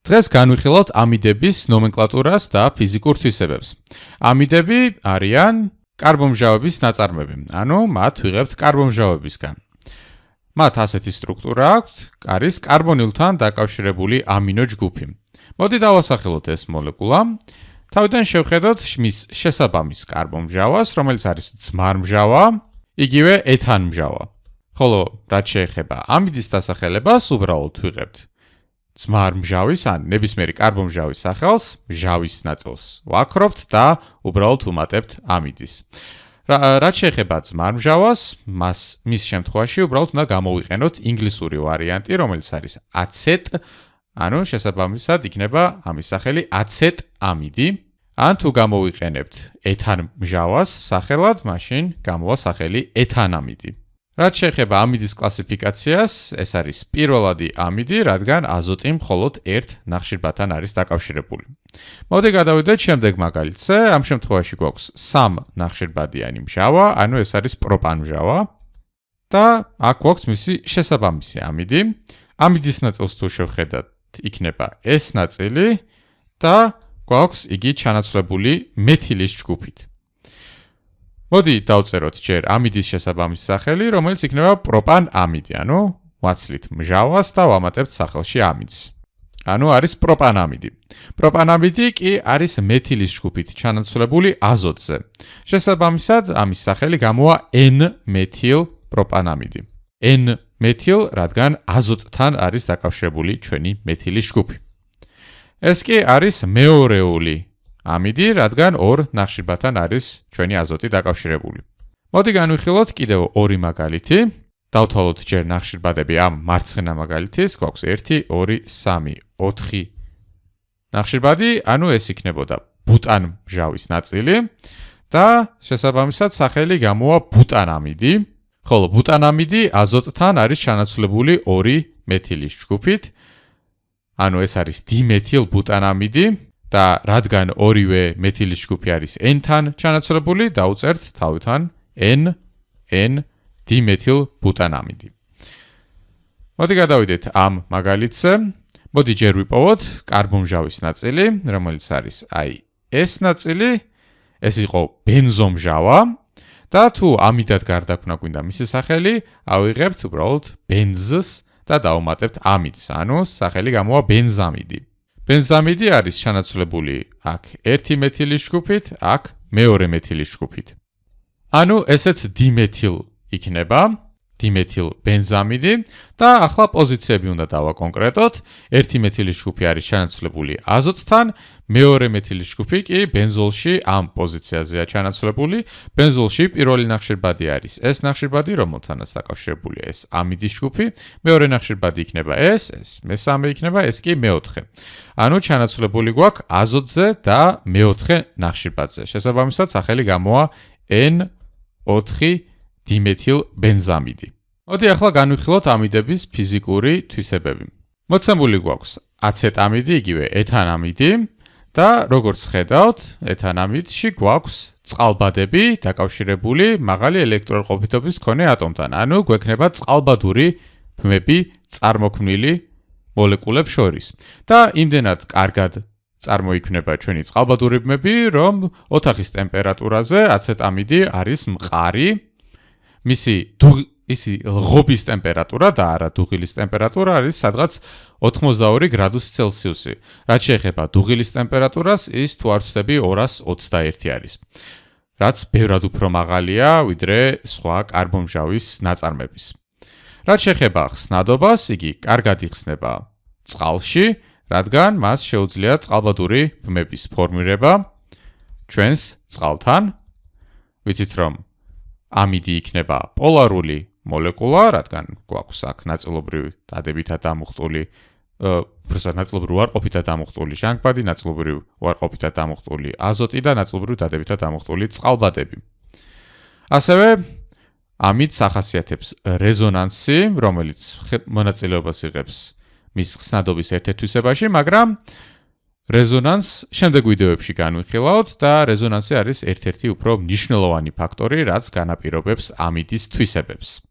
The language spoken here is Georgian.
დღეს განვიხილოთ ამიდების ნომენკლატურას და ფიზიკურ თვისებებს. ამიდები არიან კარბონმჟავების ნაწარმები, ანუ მათ ვიღებთ კარბონმჟავებისგან. მათ ასეთი სტრუქტურა აქვთ, არის კარბონილთან დაკავშირებული ამინო ჯგუფი. მოდი დავასახელოთ ეს მოლეკულა. თავიდან შევხედოთ მის შესაბამის კარბონმჟავას, რომელიც არის ძმარმჟავა, იგივე ეთანმჟავა. ხოლო რაც შეეხება ამიდის დასახელებას, უბრალოდ ვიღებთ ძმარმჟავის ან ნებისმიერი კარბონმჟავის სახელს, მჟავის ნაწილს ვაქრობთ და უბრალოდ ვუმატებთ ამიდის. რაც შეეხება ძმარმჟავას, მის შემთხვევაში უბრალოდ უნდა გამოვიყენოთ ინგლისური ვარიანტი, რომელიც არის აცეტ, ანუ შესაბამისად იქნება ამის სახელი აცეტ ამიდი. ან თუ გამოვიყენებთ ეთანმჟავას სახელად, მაშინ გამოვა სახელი ეთანამიდი. რაც შეეხება ამიდის კლასიფიკაციას, ეს არის პირველადი ამიდი, რადგან აზოტი მხოლოდ ერთ ნახშირბადთან არის დაკავშირებული. მოდი გადავიდეთ შემდეგ მაგალითზე, ამ შემთხვევაში გვაქვს 3 ნახშირბადიანი მჟავა, ანუ ეს არის პროპანმჟავა და აქ გვაქვს მისი შესაბამისი ამიდი. ამიდის ნაწილს თუ შევხედათ, იქნება ეს ნაწილი და გვაქვს იგი ჩანაცვლებული მეთილის ჯგუფით. მოდი დავწეროთ ჯერ ამიდის შესაბამის სახელი, რომელიც იქნება პროპანამიდი, ანუ ვაცლით მჟავას და ვამატებთ სახელში ამიდს. ანუ არის პროპანამიდი. პროპანამიდი კი არის მეთილის ჯგუფით ჩანაცვლებული აზოტზე. შესაბამისად, ამის სახელი გამოვა N-მეთილ პროპანამიდი. N-მეთილ, რადგან აზოტთან არის დაკავშირებული ჩვენი მეთილის ჯგუფი. ეს კი არის მეორეული ამიდი, რადგან ორ ნახშირბადთან არის ჩვენი აზოტი დაკავშირებული. მოდი განვიხილოთ კიდევ ორი მაგალითი. დავთვალოთ ჯერ ნახშირბადები ამ მარცხენა მაგალითის, გვაქვს 1, 2, 3, 4 ნახშირბადი, ანუ ეს იქნებოდა ბუტანმჟავის ნაწილი და შესაბამისად სახელი გამოვა ბუტანამიდი, ხოლო ბუტანამიდი აზოტთან არის ჩანაცვლებული 2 მეთილის ჯგუფით, ანუ ეს არის დიმეთილ ბუტანამიდი. და რადგან ორივე მეთილის ჯგუფი არის N-თან ჩანაცვლებული, დავწერთ თავიდან N-დიმეთილ ბუტანამიდი. მოდი გადავიდეთ ამ მაგალითზე. მოდი ჯერ ვიპოვოთ კარბონმჟავის ნაწილი, რომელიც არის ეს ნაწილი, ეს იყო ბენზომჟავა და თუ ამიდად გარდაქმნა გვინდა მისი სახელი, ავიღებთ უბრალოდ ბენზს და დავუმატებთ ამიდს, ანუ სახელი გამოვა ბენზამიდი. ბენზამიდი არის ჩანაცვლებული აქ 1 მეთილის ჯგუფით, აქ მეორე მეთილის ჯგუფით. ანუ ესეც დიმეთილ იქნება, დიმეთილ ბენზამიდი და ახლა პოზიციები უნდა დავაკონკრეტოთ. 1 მეთილის ჯგუფი არის ჩანაცვლებული აზოტთან, მეორე მეთილის ჯგუფი კი ბენზოლში ამ პოზიციაზეა ჩანაცვლებული. ბენზოლში პირველი ნახშირბადი არის ეს ნახშირბადი, რომელთანაც დაკავშირებულია ეს ამიდის ჯგუფი. მეორე ნახშირბადი იქნება ეს მესამე იქნება, ეს კი მეოთხე. ანუ ჩანაცვლებული გვაქვს აზოტზე და მეოთხე ნახშირბადზე. შესაბამისად, სახელი გამოვა N4 დიმეთილ ბენზამიდი. მოდი ახლა განვიხილოთ ამიდების ფიზიკური თვისებები. მოცემული გვაქვს აცეტამიდი, იგივე ეთანამიდი და როგორც ხედავთ, ეთანამიდში გვაქვს წყალბადები დაკავშირებული მაღალი ელექტროყოფითობის მქონე ატომთან. ანუ გვექნება წყალბადური ბმები წარმოქმნილი მოლეკულებს შორის. და იმდენად კარგად წარმოიქმნება ჩვენი წყალბადური ბმები, რომ ოთახის ტემპერატურაზე აცეტამიდი არის მყარი. მისი ღობის ტემპერატურა და არა დუღილის ტემპერატურა არის სადღაც 82 გრადუსი ცელსიუსი. რაც შეეხება დუღილის ტემპერატურას, ის თუ არ ვცდები 221 არის. რაც ბევრად უფრო მაღალია, ვიდრე სხვა კარბონმჟავის ნაწარმების. რაც შეეხება ხსნადობას, იგი კარგად იხსნება წყალში, რადგან მას შეუძლია წყალბადური ბმების ფორმირება ჩვენს წყალთან. ვიცით რომ ამიდი იქნება პოლარული მოლეკულა, რადგან გვაქვს აქ ნაწილობრივ დადებითად ამოხტული, ნაწილობრივ უარყოფითად ამოხტული ჟანგბადი, ნაწილობრივ უარყოფითად ამოხტული აზოტი და ნაწილობრივ დადებითად ამოხტული წყალბადები. ასევე ამიდს ახასიათებს რეზონანსი, რომელიც მონაწილეობას იღებს მის ხსნადობის ერთ-ერთ თვისებაში, მაგრამ რეზონანსს შემდეგ ვიდეოებში განვიხილავთ და რეზონანსი არის ერთ-ერთი უფრო მნიშვნელოვანი ფაქტორი, რაც განაპირობებს ამიდის თვისებებს.